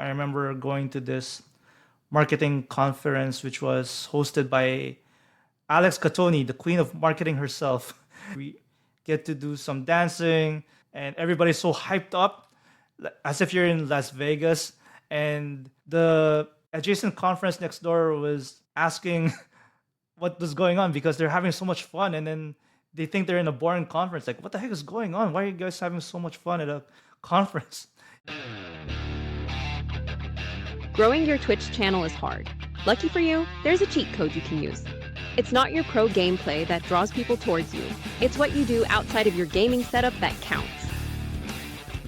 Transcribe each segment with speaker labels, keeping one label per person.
Speaker 1: I remember going to this marketing conference, which was hosted by Alex Catoni, the queen of marketing herself. We get to do some dancing, and everybody's so hyped up, as if you're in Las Vegas. And the adjacent conference next door was asking what was going on because they're having so much fun, and then they think they're in a boring conference. Like, what the heck is going on? Why are you guys having so much fun at a conference?
Speaker 2: Growing your Twitch channel is hard. Lucky for you, there's a cheat code you can use. It's not your pro gameplay that draws people towards you. It's what you do outside of your gaming setup that counts.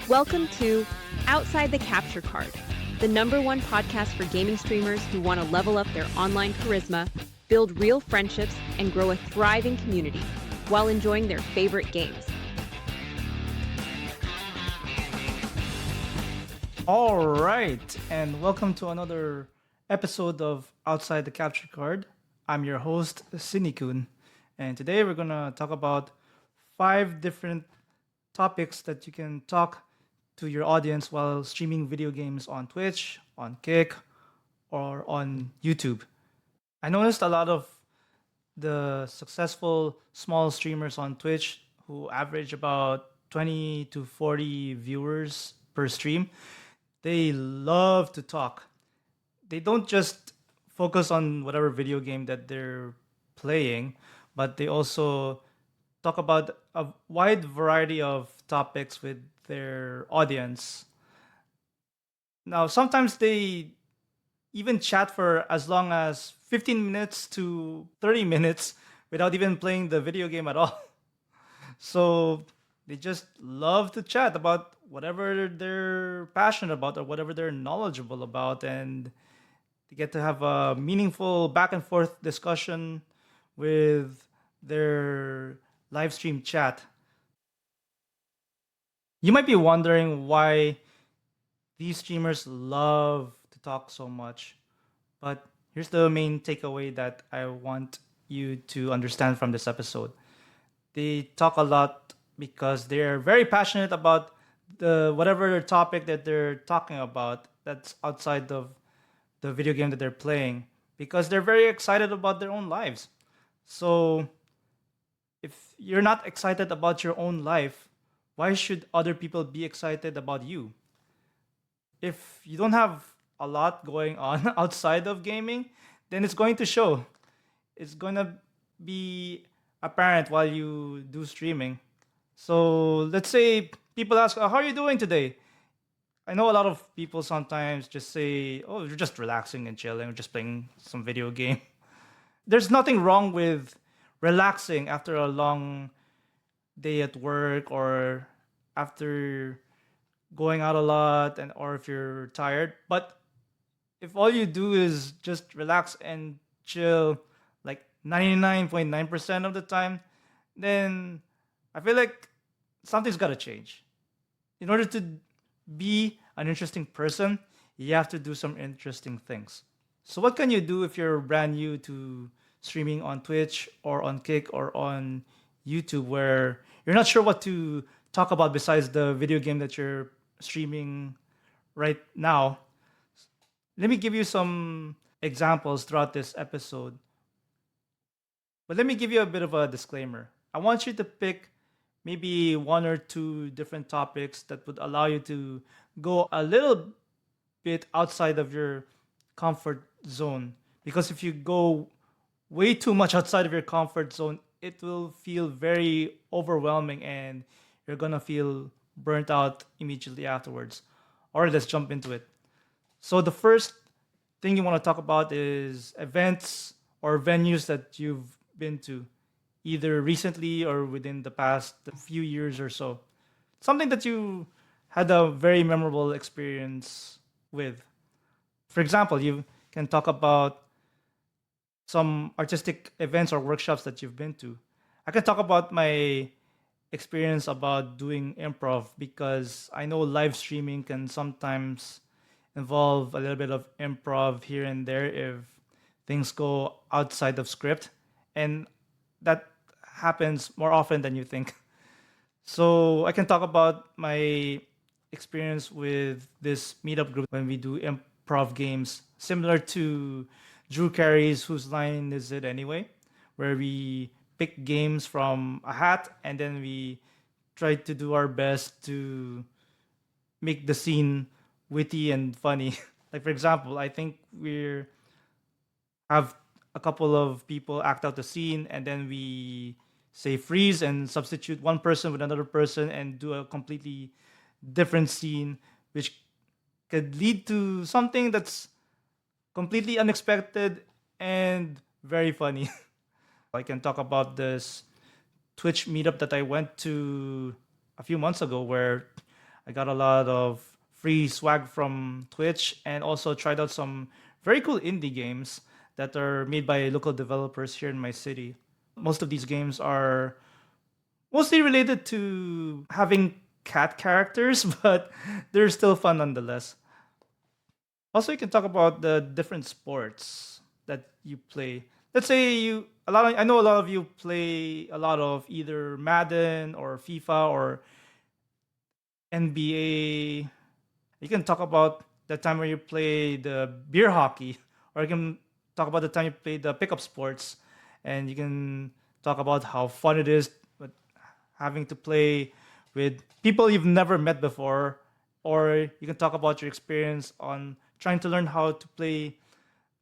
Speaker 2: Welcome to Outside the Capture Card, the #1 podcast for gaming streamers who want to level up their online charisma, build real friendships, and grow a thriving community while enjoying their favorite games.
Speaker 1: All right, and welcome to another episode of Outside the Capture Card. I'm your host, Sinikun, and today we're going to talk about 5 different topics that you can talk to your audience while streaming video games on Twitch, on Kick, or on YouTube. I noticed a lot of the successful small streamers on Twitch who average about 20 to 40 viewers per stream. They love to talk. They don't just focus on whatever video game that they're playing, but they also talk about a wide variety of topics with their audience. Now, sometimes they even chat for as long as 15 minutes to 30 minutes without even playing the video game at all. So they just love to chat about whatever they're passionate about or whatever they're knowledgeable about, and they get to have a meaningful back and forth discussion with their live stream chat. You might be wondering why these streamers love to talk so much, but here's the main takeaway that I want you to understand from this episode. They talk a lot because they're very passionate about the whatever topic that they're talking about that's outside of the video game that they're playing, because they're very excited about their own lives. So if you're not excited about your own life, why should other people be excited about you? If you don't have a lot going on outside of gaming, then it's going to show. It's going to be apparent while you do streaming. So let's say people ask, "How are you doing today?" I know a lot of people sometimes just say, "Oh, you're just relaxing and chilling, or just playing some video game." There's nothing wrong with relaxing after a long day at work, or after going out a lot, and or if you're tired. But if all you do is just relax and chill like 99.9% of the time, then I feel like something's got to change. In order to be an interesting person, you have to do some interesting things. So, what can you do if you're brand new to streaming on Twitch or on Kick or on YouTube, where you're not sure what to talk about besides the video game that you're streaming right now? Let me give you some examples throughout this episode. But let me give you a bit of a disclaimer. I want you to pick maybe 1 or 2 different topics that would allow you to go a little bit outside of your comfort zone. Because if you go way too much outside of your comfort zone, it will feel very overwhelming and you're gonna feel burnt out immediately afterwards. All right, let's jump into it. So the first thing you want to talk about is events or venues that you've been to, either recently or within the past few years or so. Something that you had a very memorable experience with. For example, you can talk about some artistic events or workshops that you've been to. I can talk about my experience about doing improv, because I know live streaming can sometimes involve a little bit of improv here and there if things go outside of script. And that happens more often than you think. So I can talk about my experience with this meetup group when we do improv games, similar to Drew Carey's Whose Line Is It Anyway, where we pick games from a hat and then we try to do our best to make the scene witty and funny. Like for example, I think we have a couple of people act out the scene and then we say freeze and substitute one person with another person and do a completely different scene, which could lead to something that's completely unexpected and very funny. I can talk about this Twitch meetup that I went to a few months ago where I got a lot of free swag from Twitch and also tried out some very cool indie games that are made by local developers here in my city. Most of these games are mostly related to having cat characters, but they're still fun nonetheless. Also, you can talk about the different sports that you play. Let's say I know a lot of you play a lot of either Madden or FIFA or NBA. You can talk about the time where you play the beer hockey, or you can talk about the time you play the pickup sports, and you can talk about how fun it is, but having to play with people you've never met before, or you can talk about your experience on trying to learn how to play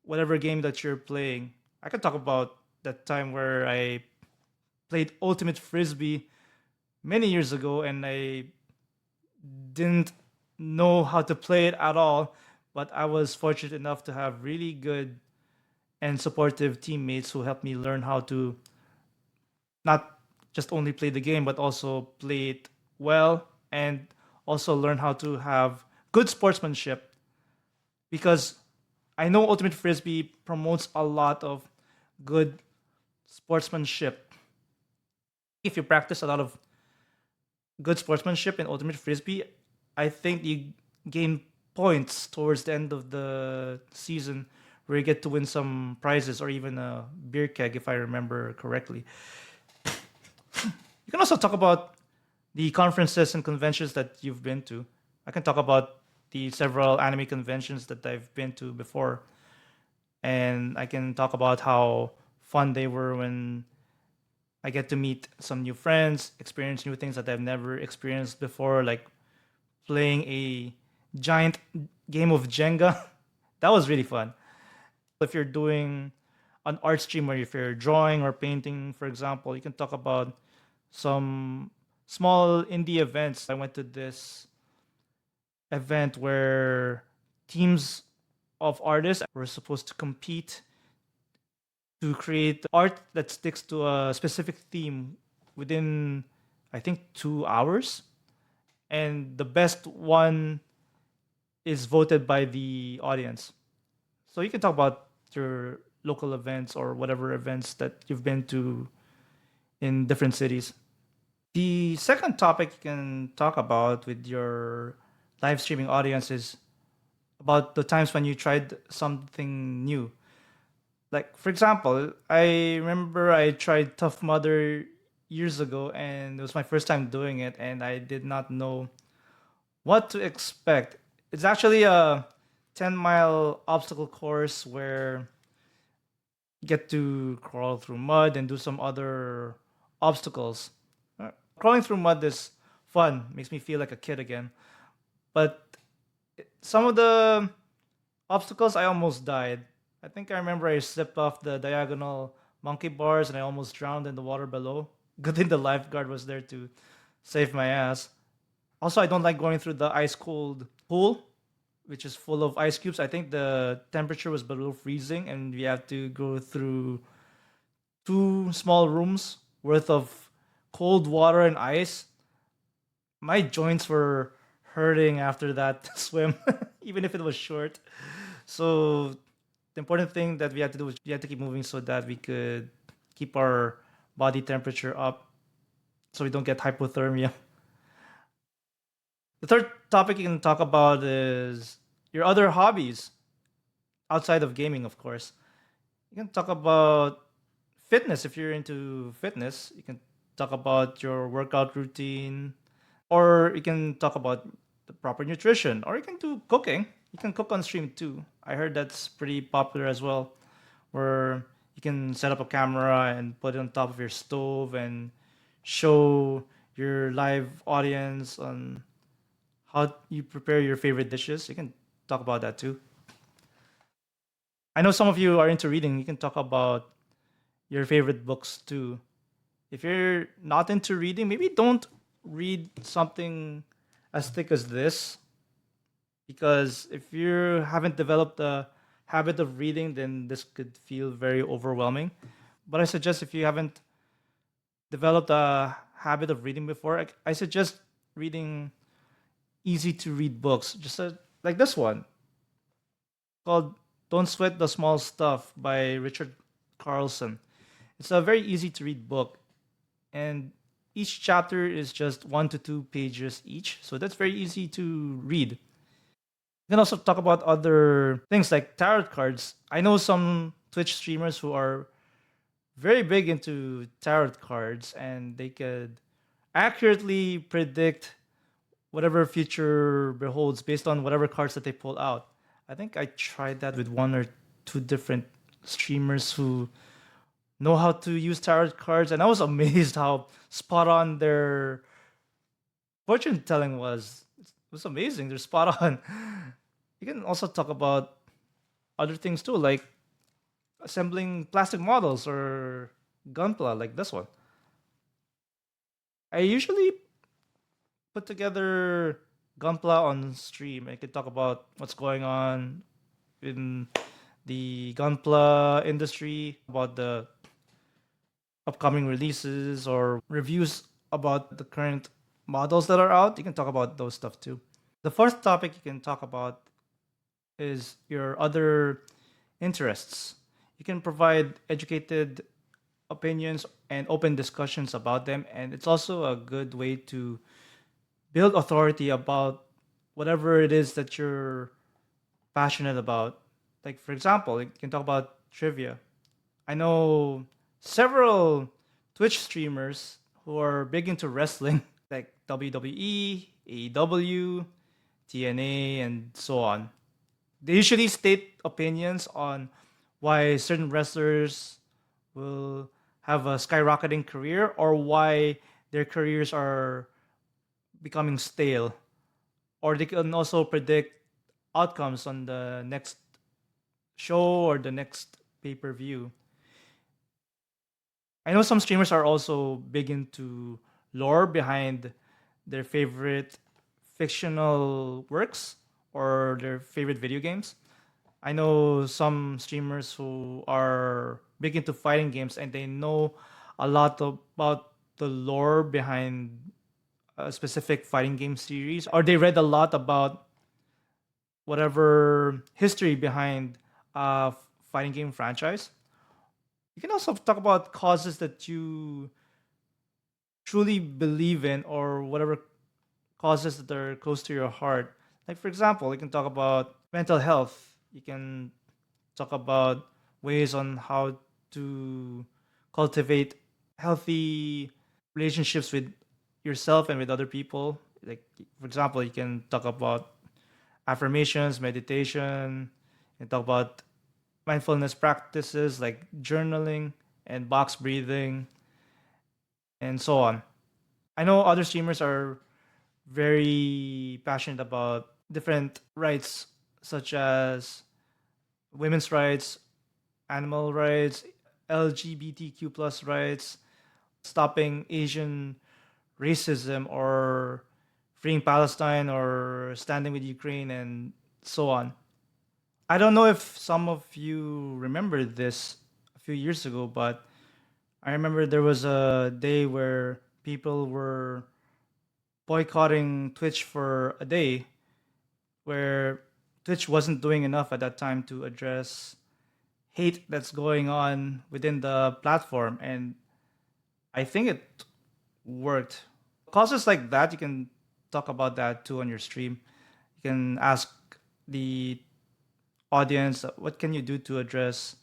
Speaker 1: whatever game that you're playing. I can talk about that time where I played Ultimate Frisbee many years ago and I didn't know how to play it at all, but I was fortunate enough to have really good and supportive teammates who helped me learn how to not just only play the game, but also play it well and also learn how to have good sportsmanship because I know Ultimate Frisbee promotes a lot of good sportsmanship. If you practice a lot of good sportsmanship in Ultimate Frisbee, I think you gain points towards the end of the season where you get to win some prizes or even a beer keg, if I remember correctly. You can also talk about the conferences and conventions that you've been to. I can talk about the several anime conventions that I've been to before. And I can talk about how fun they were when I get to meet some new friends, experience new things that I've never experienced before, like playing a giant game of Jenga. That was really fun. If you're doing an art stream or if you're drawing or painting, for example, you can talk about some small indie events. I went to this event where teams of artists were supposed to compete to create art that sticks to a specific theme within, I think, 2 hours. And the best one is voted by the audience. So you can talk about your local events or whatever events that you've been to in different cities. The second topic you can talk about with your live streaming audience is about the times when you tried something new. Like, for example, I remember I tried Tough Mudder years ago and it was my first time doing it and I did not know what to expect. It's actually a 10-mile obstacle course where you get to crawl through mud and do some other obstacles. Crawling through mud is fun, makes me feel like a kid again. But some of the obstacles, I almost died. I think I remember I slipped off the diagonal monkey bars and I almost drowned in the water below. Good thing the lifeguard was there to save my ass. Also, I don't like going through the ice cold pool, which is full of ice cubes. I think the temperature was below freezing and we have to go through two small rooms worth of cold water and ice. My joints were hurting after that swim, even if it was short. So the important thing that we had to do was we had to keep moving so that we could keep our body temperature up so we don't get hypothermia. The third topic you can talk about is your other hobbies outside of gaming, of course. You can talk about fitness if you're into fitness. You can talk about your workout routine, or you can talk about the proper nutrition, or you can do cooking. You can cook on stream too. I heard that's pretty popular as well, where you can set up a camera and put it on top of your stove and show your live audience on how you prepare your favorite dishes. You can talk about that too. I know some of you are into reading. You can talk about your favorite books too. If you're not into reading, maybe don't read something as thick as this, because if you haven't developed the habit of reading, then this could feel very overwhelming. But I suggest, if you haven't developed a habit of reading before, I suggest reading easy to read books, just like this one called Don't Sweat the Small Stuff by Richard Carlson. It's a very easy to read book, and each chapter is just 1 to 2 pages each. So that's very easy to read. You can also talk about other things like tarot cards. I know some Twitch streamers who are very big into tarot cards, and they could accurately predict whatever future beholds based on whatever cards that they pull out. I think I tried that with 1 or 2 different streamers who know how to use tarot cards, and I was amazed how spot on their fortune telling was. It was amazing. They're spot on. You can also talk about other things too, like assembling plastic models or gunpla, like this one. I usually put together gunpla on stream. I can talk about what's going on in the gunpla industry, about the upcoming releases or reviews about the current models that are out. You can talk about those stuff too. The fourth topic you can talk about is your other interests. You can provide educated opinions and open discussions about them, and it's also a good way to build authority about whatever it is that you're passionate about. Like, for example, you can talk about trivia. I know several Twitch streamers who are big into wrestling, like WWE, AEW, TNA, and so on. They usually state opinions on why certain wrestlers will have a skyrocketing career, or why their careers are becoming stale. Or they can also predict outcomes on the next show or the next pay per view. I know some streamers are also big into lore behind their favorite fictional works or their favorite video games. I know some streamers who are big into fighting games, and they know a lot about the lore behind a specific fighting game series, or they read a lot about whatever history behind a fighting game franchise. You can also talk about causes that you truly believe in, or whatever causes that are close to your heart. Like, for example, you can talk about mental health. You can talk about ways on how to cultivate healthy relationships with yourself and with other people. Like, for example, you can talk about affirmations, meditation, and talk about mindfulness practices like journaling and box breathing, and so on. I know other streamers are very passionate about different rights, such as women's rights, animal rights, LGBTQ plus rights, stopping Asian racism, or freeing Palestine, or standing with Ukraine, and so on. I don't know if some of you remember this a few years ago, but I remember there was a day where people were boycotting Twitch for a day, where Twitch wasn't doing enough at that time to address hate that's going on within the platform. And I think it worked. Causes like that, you can talk about that too on your stream. You can ask the audience, what can you do to address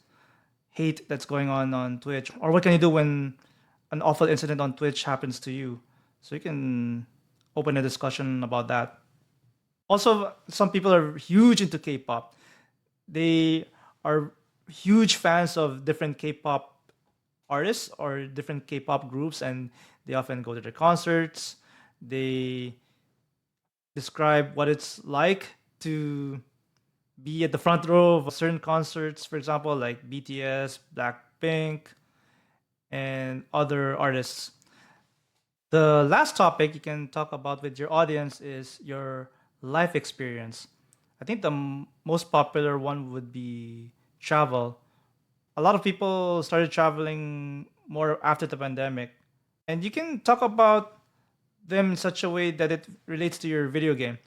Speaker 1: hate that's going on Twitch? Or what can you do when an awful incident on Twitch happens to you? So you can open a discussion about that. Also, some people are huge into K-pop. They are huge fans of different K-pop artists or different K-pop groups, and they often go to their concerts. They describe what it's like to be at the front row of certain concerts, for example, like BTS, Blackpink, and other artists. The last topic you can talk about with your audience is your life experience. I think the most popular one would be travel. A lot of people started traveling more after the pandemic. And you can talk about them in such a way that it relates to your video game.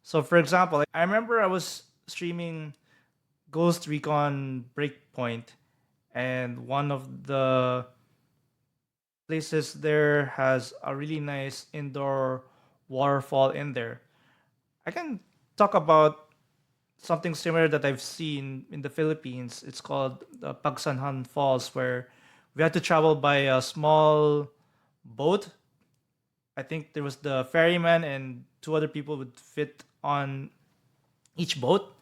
Speaker 1: So, for example, I remember I was streaming Ghost Recon Breakpoint, and one of the places there has a really nice indoor waterfall in there. I can talk about something similar that I've seen in the Philippines. It's called the Pagsanhan Falls, where we had to travel by a small boat. I think there was the ferryman and two other people would fit on each boat.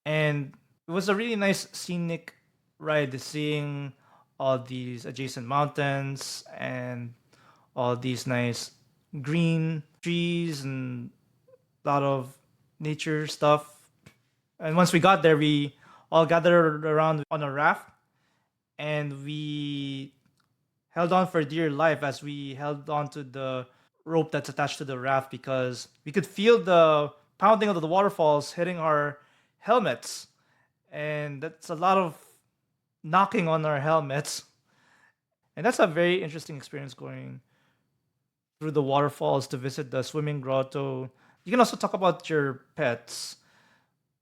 Speaker 1: And it was a really nice scenic ride, seeing all these adjacent mountains and all these nice green trees and a lot of nature stuff. And once we got there, we all gathered around on a raft and we held on for dear life as we held on to the rope that's attached to the raft because we could feel the pounding of the waterfalls hitting our helmets. And that's a lot of knocking on our helmets. And that's a very interesting experience going through the waterfalls to visit the swimming grotto. You can also talk about your pets.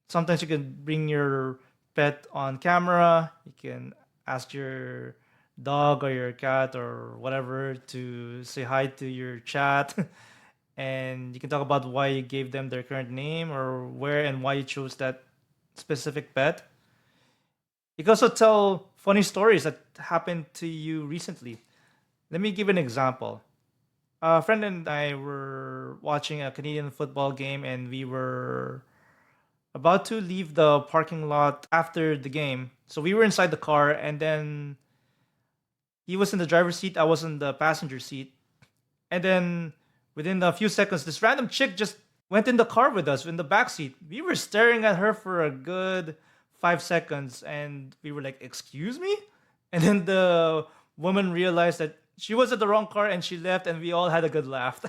Speaker 1: Sometimes you can bring your pet on camera. You can ask your dog or your cat or whatever to say hi to your chat. And you can talk about why you gave them their current name or where and why you chose that specific pet. You can also tell funny stories that happened to you recently. Let me give an example. A friend and I were watching a Canadian football game and we were about to leave the parking lot after the game. So we were inside the car and then he was in the driver's seat, I was in the passenger seat. And then within a few seconds, this random chick just went in the car with us in the back seat. We were staring at her for a good 5 seconds and we were like, "Excuse me?" And then the woman realized that she was at the wrong car and she left, and we all had a good laugh.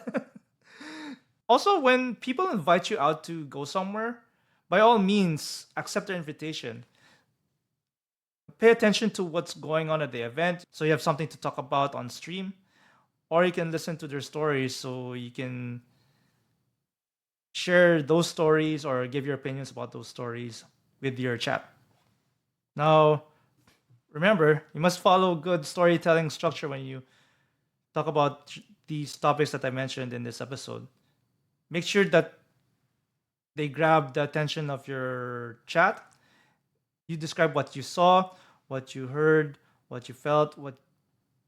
Speaker 1: Also, when people invite you out to go somewhere, by all means, accept their invitation. Pay attention to what's going on at the event so you have something to talk about on stream, or you can listen to their stories so you can share those stories or give your opinions about those stories with your chat. Now, remember, you must follow good storytelling structure when you talk about these topics that I mentioned in this episode. Make sure that they grab the attention of your chat. You describe what you saw, what you heard, what you felt, what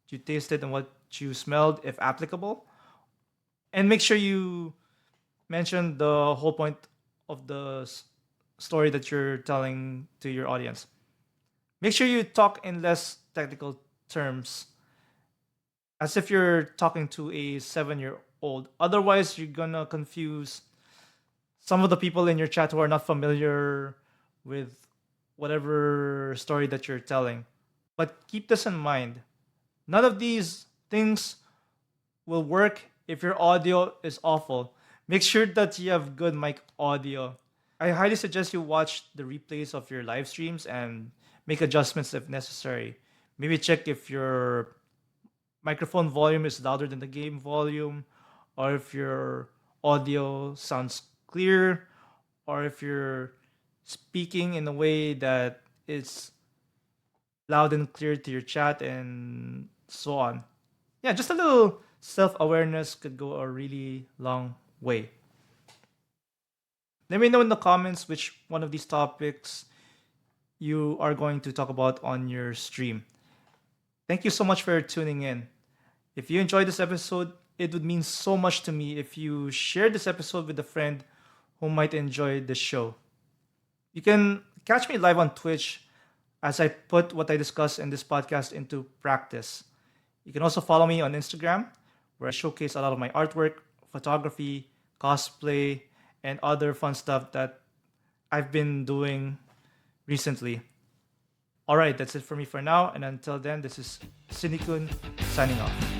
Speaker 1: you tasted, and what you smelled, if applicable. And make sure you mention the whole point of the story that you're telling to your audience. Make sure you talk in less technical terms, as if you're talking to a 7-year old. Otherwise, you're gonna confuse some of the people in your chat who are not familiar with whatever story that you're telling. But keep this in mind. None of these things will work if your audio is awful. Make sure that you have good mic audio. I highly suggest you watch the replays of your live streams and make adjustments if necessary. Maybe check if your microphone volume is louder than the game volume, or if your audio sounds clear, or if you're speaking in a way that is loud and clear to your chat, and so on. Yeah, just a little self awareness could go a really long way. Let me know in the comments which one of these topics you are going to talk about on your stream. Thank you so much for tuning in. If you enjoyed this episode, it would mean so much to me if you share this episode with a friend who might enjoy the show. You can catch me live on Twitch as I put what I discuss in this podcast into practice. You can also follow me on Instagram, where I showcase a lot of my artwork, photography, cosplay, and other fun stuff that I've been doing recently. All right, that's it for me for now. And until then, this is Sinikun signing off.